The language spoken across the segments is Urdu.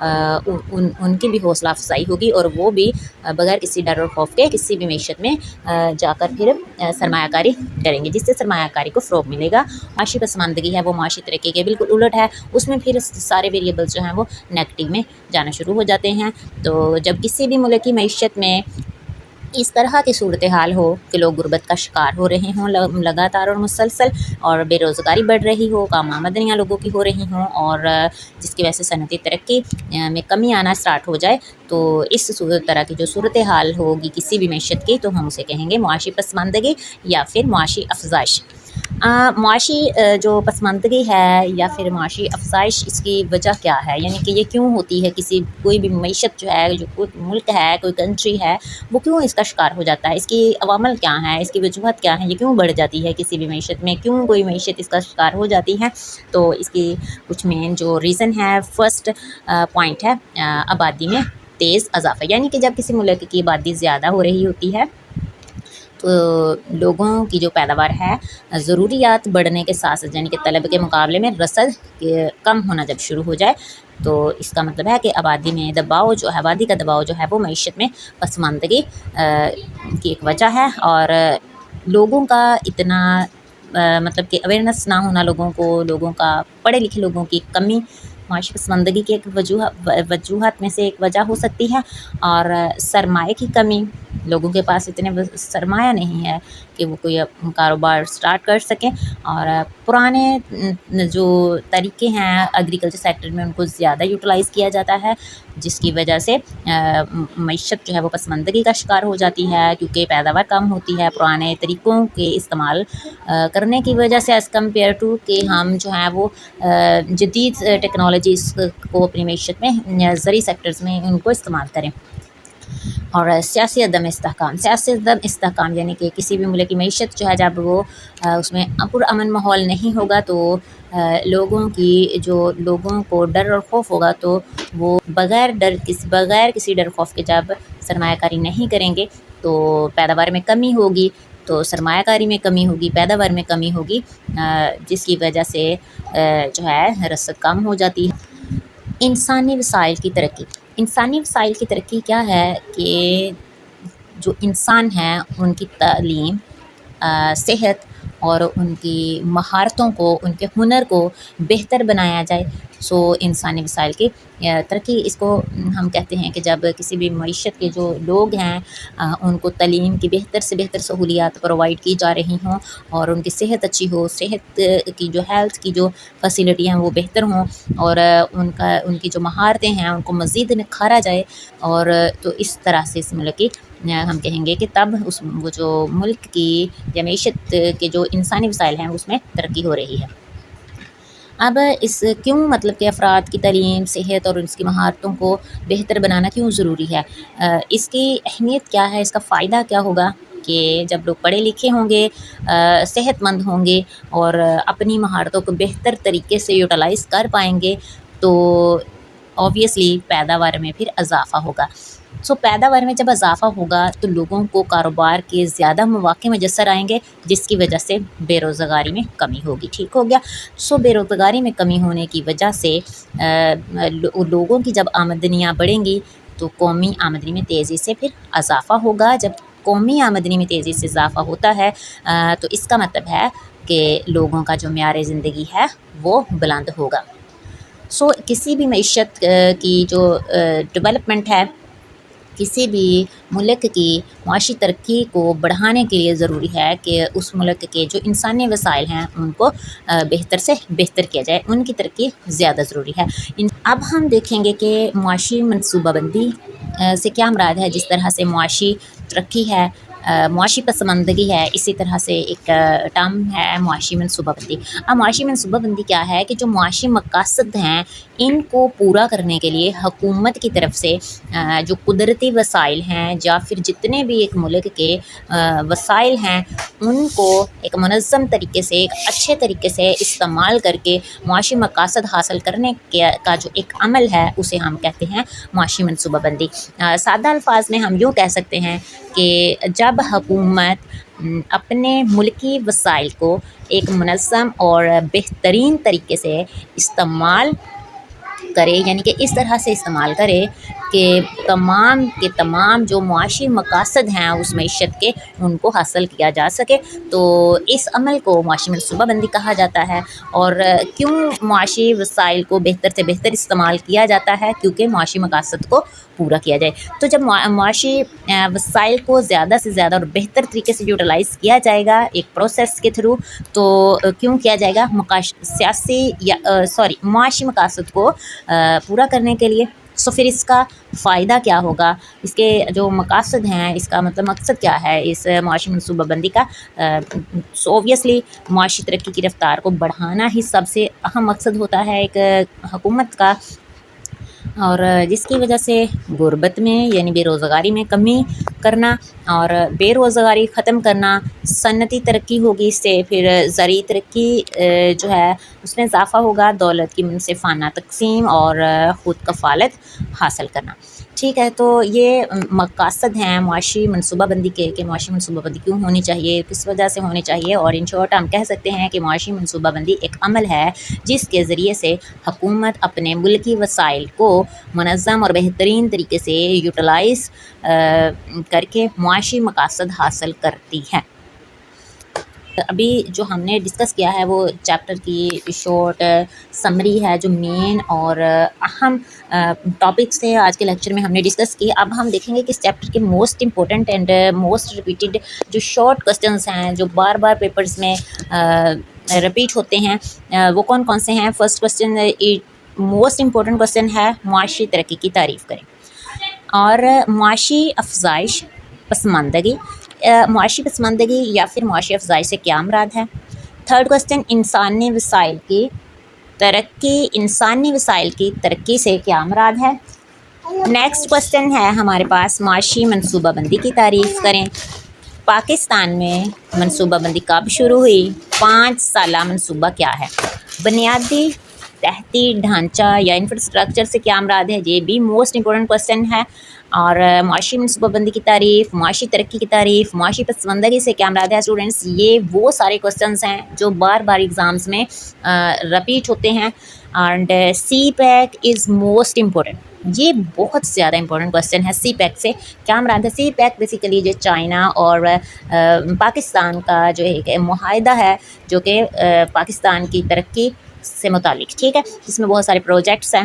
ان کی بھی حوصلہ افزائی ہوگی اور وہ بھی بغیر کسی ڈر اور خوف کے کسی بھی معیشت میں جا کر پھر سرمایہ کاری کریں گے، جس سے سرمایہ کاری کو فروغ ملے گا۔ معاشی پسماندگی ہے وہ معاشی ترقی کے بالکل الٹ ہے، اس میں پھر سارے ویریبلس جو ہیں وہ نیگیٹو میں جانا شروع ہو جاتے ہیں۔ تو جب کسی بھی ملک کی معیشت میں اس طرح کی صورتحال ہو کہ لوگ غربت کا شکار ہو رہے ہوں لگاتار اور مسلسل، اور بے روزگاری بڑھ رہی ہو، کم آمدنیاں لوگوں کی ہو رہی ہوں، اور جس کی وجہ سے صنعتی ترقی میں کمی آنا سٹارٹ ہو جائے، تو اس طرح کی جو صورتحال ہوگی کسی بھی معیشت کی، تو ہم اسے کہیں گے معاشی پسماندگی یا پھر معاشی افزائش۔ معاشی جو پسماندگی ہے یا پھر معاشی افزائش، اس کی وجہ کیا ہے، یعنی کہ یہ کیوں ہوتی ہے؟ کوئی بھی معیشت جو ہے، جو کوئی ملک ہے، کوئی کنٹری ہے، وہ کیوں اس کا شکار ہو جاتا ہے؟ اس کی عوامل کیا ہیں، اس کی وجوہات کیا ہیں، یہ کیوں بڑھ جاتی ہے کسی بھی معیشت میں، کیوں کوئی معیشت اس کا شکار ہو جاتی ہے؟ تو اس کی کچھ مین جو ریزن ہے، فرسٹ پوائنٹ ہے آبادی میں تیز اضافہ، یعنی کہ جب کسی ملک کی آبادی زیادہ ہو رہی ہوتی ہے تو لوگوں کی جو پیداوار ہے ضروریات بڑھنے کے ساتھ ساتھ، یعنی کہ طلب کے مقابلے میں رسد کم ہونا جب شروع ہو جائے، تو اس کا مطلب ہے کہ آبادی میں دباؤ جو ہے، آبادی کا دباؤ جو ہے وہ معیشت میں پسماندگی کی ایک وجہ ہے۔ اور لوگوں کا اتنا مطلب کہ اویئرنیس نہ ہونا، لوگوں کا پڑھے لکھے لوگوں کی کمی معاشی پسماندگی کی ایک وجوہات میں سے ایک وجہ ہو سکتی ہے۔ اور سرمایہ کی کمی، لوگوں کے پاس اتنے سرمایہ نہیں ہے کہ وہ کوئی کاروبار سٹارٹ کر سکیں، اور پرانے جو طریقے ہیں ایگریکلچر سیکٹر میں ان کو زیادہ یوٹیلائز کیا جاتا ہے، جس کی وجہ سے معیشت جو ہے وہ پسماندگی کا شکار ہو جاتی ہے، کیونکہ پیداوار کم ہوتی ہے پرانے طریقوں کے استعمال کرنے کی وجہ سے، ایز کمپیئر ٹو کہ ہم جو ہیں وہ جدید ٹیکنالوجیز کو اپنی معیشت میں زرعی سیکٹرز میں ان کو استعمال کریں۔ اور سیاسی عدم استحکام یعنی کہ کسی بھی ملک کی معیشت جو ہے، جب وہ اس میں پرامن ماحول نہیں ہوگا، تو لوگوں کو ڈر اور خوف ہوگا، تو وہ بغیر کسی ڈر خوف کے جب سرمایہ کاری نہیں کریں گے، تو پیداوار میں کمی ہوگی، تو سرمایہ کاری میں کمی ہوگی، پیداوار میں کمی ہوگی، جس کی وجہ سے جو ہے رسد کم ہو جاتی ہے۔ انسانی وسائل کی ترقی کیا ہے کہ جو انسان ہیں ان کی تعلیم، صحت اور ان کی مہارتوں کو، ان کے ہنر کو بہتر بنایا جائے۔ انسانی وسائل کی ترقی، اس کو ہم کہتے ہیں کہ جب کسی بھی معیشت کے جو لوگ ہیں ان کو تعلیم کی بہتر سے بہتر سہولیات پرووائڈ کی جا رہی ہوں، اور ان کی صحت اچھی ہو، صحت کی جو ہیلتھ کی جو فیسلٹی ہیں وہ بہتر ہوں، اور ان کی جو مہارتیں ہیں ان کو مزید نکھارا جائے، اور تو اس طرح سے اس ملک کی ہم کہیں گے کہ تب وہ جو ملک کی یا معیشت کے جو انسانی وسائل ہیں اس میں ترقی ہو رہی ہے۔ اب کیوں مطلب کہ افراد کی تعلیم، صحت اور اس کی مہارتوں کو بہتر بنانا کیوں ضروری ہے؟ اس کی اہمیت کیا ہے، اس کا فائدہ کیا ہوگا کہ جب لوگ پڑھے لکھے ہوں گے، صحت مند ہوں گے، اور اپنی مہارتوں کو بہتر طریقے سے یوٹیلائز کر پائیں گے، تو اوبویسلی پیداوار میں پھر اضافہ ہوگا۔ پیداوار میں جب اضافہ ہوگا تو لوگوں کو کاروبار کے زیادہ مواقع میسر آئیں گے، جس کی وجہ سے بے روزگاری میں کمی ہوگی۔ ٹھیک ہو گیا۔ بے روزگاری میں کمی ہونے کی وجہ سے لوگوں کی جب آمدنیاں بڑھیں گی تو قومی آمدنی میں تیزی سے پھر اضافہ ہوگا۔ جب قومی آمدنی میں تیزی سے اضافہ ہوتا ہے تو اس کا مطلب ہے کہ لوگوں کا جو معیار زندگی ہے وہ بلند ہوگا۔ کسی بھی معیشت کی جو ڈیولپمنٹ ہے، کسی بھی ملک کی معاشی ترقی کو بڑھانے کے لیے ضروری ہے کہ اس ملک کے جو انسانی وسائل ہیں ان کو بہتر سے بہتر کیا جائے، ان کی ترقی زیادہ ضروری ہے۔ اب ہم دیکھیں گے کہ معاشی منصوبہ بندی سے کیا مراد ہے۔ جس طرح سے معاشی ترقی ہے، معاشی پسماندگی ہے، اسی طرح سے ایک ٹرم ہے معاشی منصوبہ بندی۔ اب معاشی منصوبہ بندی کیا ہے کہ جو معاشی مقاصد ہیں ان کو پورا کرنے کے لیے حکومت کی طرف سے جو قدرتی وسائل ہیں یا پھر جتنے بھی ایک ملک کے وسائل ہیں ان کو ایک منظم طریقے سے، ایک اچھے طریقے سے استعمال کر کے معاشی مقاصد حاصل کرنے کا جو ایک عمل ہے اسے ہم کہتے ہیں معاشی منصوبہ بندی۔ سادہ الفاظ میں ہم یوں کہہ سکتے ہیں کہ جب حکومت اپنے ملکی وسائل کو ایک منظم اور بہترین طریقے سے استعمال کرے، یعنی کہ اس طرح سے استعمال کرے کہ تمام کے تمام جو معاشی مقاصد ہیں اس معیشت کے ان کو حاصل کیا جا سکے۔ تو اس عمل کو معاشی منصوبہ بندی کہا جاتا ہے۔ اور کیوں معاشی وسائل کو بہتر سے بہتر استعمال کیا جاتا ہے؟ کیونکہ معاشی مقاصد کو پورا کیا جائے۔ تو جب معاشی وسائل کو زیادہ سے زیادہ اور بہتر طریقے سے یوٹیلائز کیا جائے گا ایک پروسیس کے تھرو، تو کیوں کیا جائے گا؟ معاشی مقاصد کو پورا کرنے کے لیے۔ سو پھر اس کا فائدہ کیا ہوگا؟ اس کے جو مقاصد ہیں، اس کا مطلب مقصد کیا ہے اس معاشی منصوبہ بندی کا؟ سو اوبویسلی معاشی ترقی کی رفتار کو بڑھانا ہی سب سے اہم مقصد ہوتا ہے ایک حکومت کا، اور جس کی وجہ سے غربت میں یعنی بے روزگاری میں کمی کرنا اور بے روزگاری ختم کرنا، صنعتی ترقی ہوگی، اس سے پھر زرعی ترقی جو ہے اس میں اضافہ ہوگا، دولت کی منصفانہ تقسیم اور خود کفالت حاصل کرنا۔ ٹھیک ہے، تو یہ مقاصد ہیں معاشی منصوبہ بندی کے کہ معاشی منصوبہ بندی کیوں ہونی چاہیے، کس وجہ سے ہونی چاہیے۔ اور ان شارٹ ہم کہہ سکتے ہیں کہ معاشی منصوبہ بندی ایک عمل ہے جس کے ذریعے سے حکومت اپنے ملکی وسائل کو منظم اور بہترین طریقے سے یوٹیلائز کر کے معاشی مقاصد حاصل کرتی ہے۔ ابھی جو ہم نے ڈسکس کیا ہے وہ چیپٹر کی شارٹ سمری ہے، جو مین اور اہم ٹاپکس تھے آج کے لیکچر میں ہم نے ڈسکس کی۔ اب ہم دیکھیں گے کہ اس چیپٹر کے most important and most repeated جو شارٹ کوسچنس ہیں، جو بار بار پیپرز میں رپیٹ ہوتے ہیں، وہ کون کون سے ہیں؟ First question, most important question ہے معاشی ترقی کی تعریف کریں، اور معاشی افزائش پسماندگی، معاشی پسماندگی یا پھر معاشی افزائش سے کیا مراد ہے؟ تھرڈ کوسچن، انسانی وسائل کی ترقی سے کیا مراد ہے؟ نیکسٹ کوسچن ہے ہمارے پاس معاشی منصوبہ بندی کی تعریف کریں، پاکستان میں منصوبہ بندی کب شروع ہوئی؟ 5 سالہ منصوبہ کیا ہے؟ بنیادی تحتی ڈھانچہ یا انفراسٹرکچر سے کیا مراد ہے؟ یہ بھی موسٹ امپورٹنٹ کوسچن ہے۔ اور معاشی منصوبہ بندی کی تعریف، معاشی ترقی کی تعریف، معاشی پسماندگی سے کیا مراد ہے؟ اسٹوڈنٹس، یہ وہ سارے کوسچنس ہیں جو بار بار ایگزامس میں رپیٹ ہوتے ہیں۔ And CPEC is most important, یہ بہت زیادہ امپورٹنٹ کوسچن ہے۔ سی پیک سے کیا مراد ہے؟ سی پیک بیسیکلی جو چائنا اور پاکستان کا جو ایک معاہدہ ہے جو کہ پاکستان کی ترقی سے متعلق، ٹھیک ہے، اس میں بہت سارے پروجیکٹس ہیں۔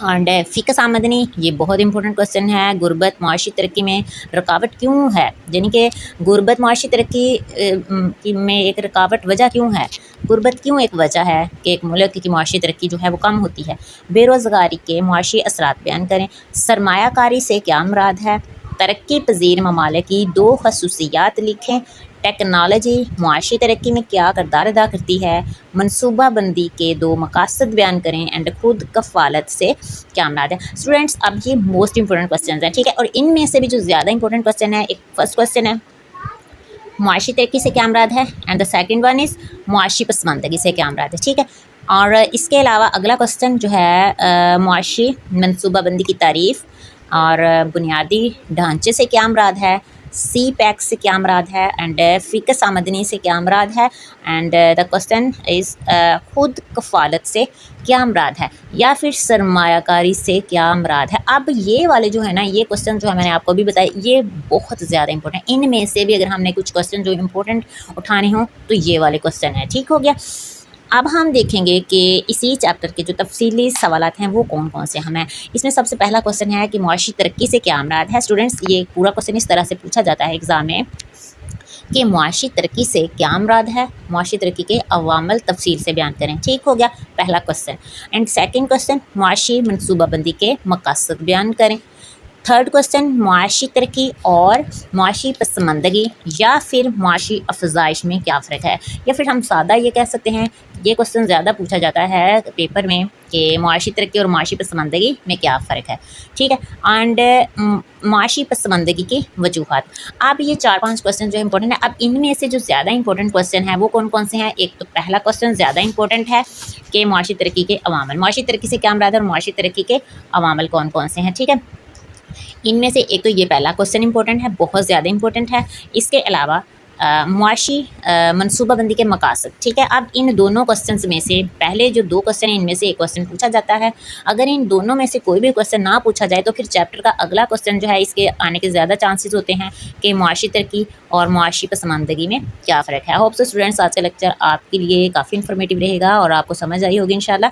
اینڈ فی آمدنی، یہ بہت امپورٹنٹ کوسچن ہے۔ غربت معاشی ترقی میں رکاوٹ کیوں ہے؟ یعنی کہ غربت معاشی ترقی میں ایک رکاوٹ وجہ کیوں ہے؟ غربت کیوں ایک وجہ ہے کہ ایک ملک کی معاشی ترقی جو ہے وہ کم ہوتی ہے؟ بے روزگاری کے معاشی اثرات بیان کریں۔ سرمایہ کاری سے کیا مراد ہے؟ ترقی پذیر ممالک کی 2 خصوصیات لکھیں۔ ٹیکنالوجی معاشی ترقی میں کیا کردار ادا کرتی ہے؟ منصوبہ بندی کے 2 مقاصد بیان کریں۔ اینڈ خود کفالت سے کیا مراد ہے؟ اسٹوڈنٹس، اب یہ موسٹ امپورٹنٹ کوسچنز ہیں، ٹھیک ہے، اور ان میں سے بھی جو زیادہ امپورٹنٹ کوسچن ہے، ایک فرسٹ کوسچن ہے معاشی ترقی سے کیا مراد ہے، and the second one is معاشی پسماندگی سے کیا مراد ہے، ٹھیک ہے۔ اور اس کے علاوہ اگلا کوسچن جو ہے معاشی منصوبہ بندی کی تعریف اور بنیادی ڈھانچے سے کیا مراد ہے، سی پیک سے کیا مراد ہے، اینڈ فیکس آمدنی سے کیا مراد ہے، اینڈ دا کوسچن از خود کفالت سے کیا مراد ہے، یا پھر سرمایہ کاری سے کیا مراد ہے۔ اب یہ والے جو ہے نا، یہ کوسچن جو ہے میں نے آپ کو بھی بتایا، یہ بہت زیادہ امپورٹنٹ، ان میں سے بھی اگر ہم نے کچھ کوسچن جو امپورٹنٹ اٹھانے ہوں تو یہ والے کوسچن ہیں، ٹھیک ہو گیا۔ اب ہم دیکھیں گے کہ اسی چیپٹر کے جو تفصیلی سوالات ہیں وہ کون کون سے ہمیں۔ اس میں سب سے پہلا کوسچن ہے کہ معاشی ترقی سے کیا مراد ہے۔ اسٹوڈنٹس، یہ پورا کوسچن اس طرح سے پوچھا جاتا ہے ایگزام میں کہ معاشی ترقی سے کیا مراد ہے، معاشی ترقی کے عوامل تفصیل سے بیان کریں، ٹھیک ہو گیا پہلا کوسچن۔ اینڈ سیکنڈ کوسچن، معاشی منصوبہ بندی کے مقاصد بیان کریں۔ تھرڈ کوسچن، معاشی ترقی اور معاشی پسماندگی یا پھر معاشی افزائش میں کیا فرق ہے، یا پھر ہم سادہ یہ کہہ سکتے ہیں، یہ کوسچن زیادہ پوچھا جاتا ہے پیپر میں کہ معاشی ترقی اور معاشی پسماندگی میں کیا فرق ہے، ٹھیک ہے۔ اینڈ معاشی پسماندگی کی وجوہات۔ اب یہ 4-5 کوسچن جو امپورٹنٹ ہے، اب ان میں سے جو زیادہ امپورٹنٹ کوسچن ہے وہ کون کون سے ہیں؟ ایک تو پہلا کوسچن زیادہ امپورٹنٹ ہے کہ معاشی ترقی کے عوامل، معاشی ترقی سے کیا مراد ہے اور معاشی ترقی کے عوامل کون کون سے ہیں، ٹھیک ہے۔ ان میں سے ایک تو یہ پہلا کوسچن امپورٹنٹ ہے، بہت زیادہ امپورٹنٹ ہے۔ اس کے علاوہ معاشی منصوبہ بندی کے مقاصد، ٹھیک ہے۔ اب ان دونوں کوسچنس میں سے پہلے جو 2 کوسچن ہیں ان میں سے ایک کوسچن پوچھا جاتا ہے، اگر ان دونوں میں سے کوئی بھی کوسچن نہ پوچھا جائے تو پھر چیپٹر کا اگلا کوسچن جو ہے اس کے آنے کے زیادہ چانسز ہوتے ہیں کہ معاشی ترقی اور معاشی پسماندگی میں کیا فرق ہے۔ ہوپ سو اسٹوڈنٹس آج کا لیکچر آپ کے لیے کافی انفارمیٹیو رہے گا اور آپ کو سمجھ آئی ہوگی انشاءاللہ۔